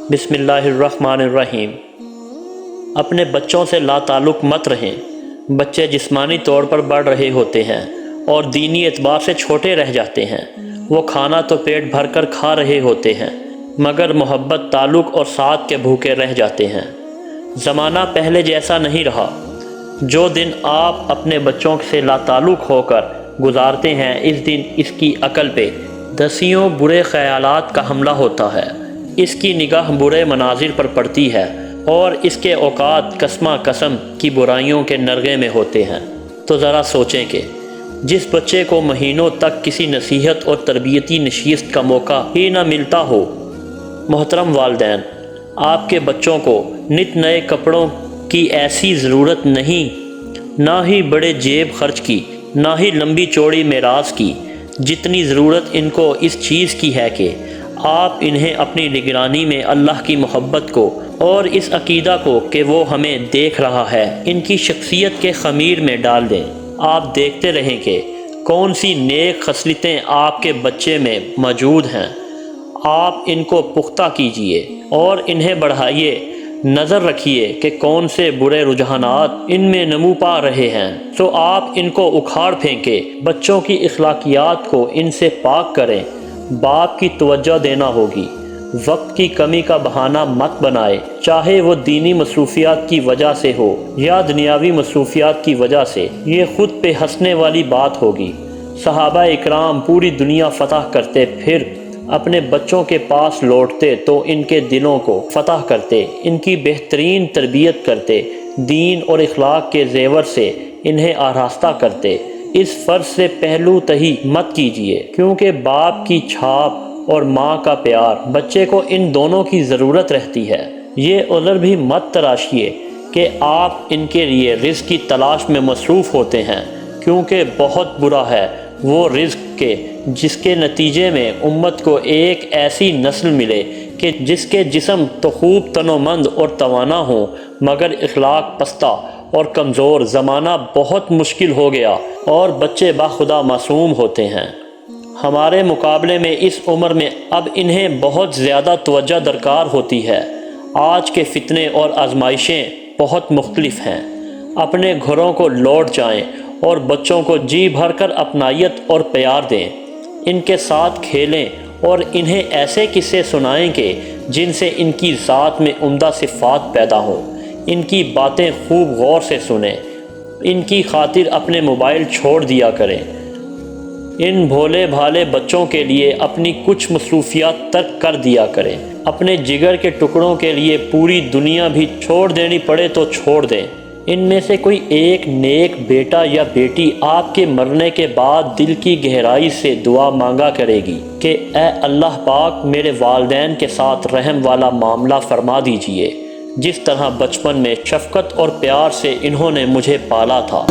بسم اللہ الرحمن الرحیم۔ اپنے بچوں سے لا تعلق مت رہیں۔ بچے جسمانی طور پر بڑھ رہے ہوتے ہیں اور دینی اعتبار سے چھوٹے رہ جاتے ہیں۔ وہ کھانا تو پیٹ بھر کر کھا رہے ہوتے ہیں مگر محبت، تعلق اور ساتھ کے بھوکے رہ جاتے ہیں۔ زمانہ پہلے جیسا نہیں رہا۔ جو دن آپ اپنے بچوں سے لا تعلق ہو کر گزارتے ہیں، اس دن اس کی عقل پہ دسیوں برے خیالات کا حملہ ہوتا ہے۔ اس کی نگاہ برے مناظر پر پڑتی ہے اور اس کے اوقات قسمہ قسم کی برائیوں کے نرغے میں ہوتے ہیں۔ تو ذرا سوچیں کہ جس بچے کو مہینوں تک کسی نصیحت اور تربیتی نشست کا موقع ہی نہ ملتا ہو۔ محترم والدین، آپ کے بچوں کو نت نئے کپڑوں کی ایسی ضرورت نہیں، نہ ہی بڑے جیب خرچ کی، نہ ہی لمبی چوڑی میراث کی، جتنی ضرورت ان کو اس چیز کی ہے کہ آپ انہیں اپنی نگرانی میں اللہ کی محبت کو اور اس عقیدہ کو کہ وہ ہمیں دیکھ رہا ہے، ان کی شخصیت کے خمیر میں ڈال دیں۔ آپ دیکھتے رہیں کہ کون سی نیک خصلتیں آپ کے بچے میں موجود ہیں۔ آپ ان کو پختہ کیجئے اور انہیں بڑھائیے۔ نظر رکھیے کہ کون سے برے رجحانات ان میں نمو پا رہے ہیں، تو آپ ان کو اکھاڑ پھینکیں۔ بچوں کی اخلاقیات کو ان سے پاک کریں۔ باپ کی توجہ دینا ہوگی۔ وقت کی کمی کا بہانہ مت بنائے، چاہے وہ دینی مصروفیات کی وجہ سے ہو یا دنیاوی مصروفیات کی وجہ سے۔ یہ خود پہ ہنسنے والی بات ہوگی۔ صحابہ اکرام پوری دنیا فتح کرتے، پھر اپنے بچوں کے پاس لوٹتے تو ان کے دلوں کو فتح کرتے، ان کی بہترین تربیت کرتے، دین اور اخلاق کے زیور سے انہیں آراستہ کرتے۔ اس فرض سے پہلو تہی مت کیجیے، کیونکہ باپ کی چھاپ اور ماں کا پیار بچے کو ان دونوں کی ضرورت رہتی ہے۔ یہ عذر بھی مت تراشیے کہ آپ ان کے لیے رزق کی تلاش میں مصروف ہوتے ہیں، کیونکہ بہت برا ہے وہ رزق کے جس کے نتیجے میں امت کو ایک ایسی نسل ملے کہ جس کے جسم تو خوب تنومند اور توانا ہوں مگر اخلاق پستہ اور کمزور۔ زمانہ بہت مشکل ہو گیا اور بچے باخدا معصوم ہوتے ہیں۔ ہمارے مقابلے میں اس عمر میں اب انہیں بہت زیادہ توجہ درکار ہوتی ہے۔ آج کے فتنے اور آزمائشیں بہت مختلف ہیں۔ اپنے گھروں کو لوٹ جائیں اور بچوں کو جی بھر کر اپنائیت اور پیار دیں۔ ان کے ساتھ کھیلیں اور انہیں ایسے قصے سنائیں کہ جن سے ان کی ذات میں عمدہ صفات پیدا ہوں۔ ان کی باتیں خوب غور سے سنیں۔ ان کی خاطر اپنے موبائل چھوڑ دیا کریں۔ ان بھولے بھالے بچوں کے لیے اپنی کچھ مصروفیات ترک کر دیا کریں۔ اپنے جگر کے ٹکڑوں کے لیے پوری دنیا بھی چھوڑ دینی پڑے تو چھوڑ دیں۔ ان میں سے کوئی ایک نیک بیٹا یا بیٹی آپ کے مرنے کے بعد دل کی گہرائی سے دعا مانگا کرے گی کہ اے اللہ پاک، میرے والدین کے ساتھ رحم والا معاملہ فرما دیجئے، جس طرح بچپن میں شفقت اور پیار سے انہوں نے مجھے پالا تھا۔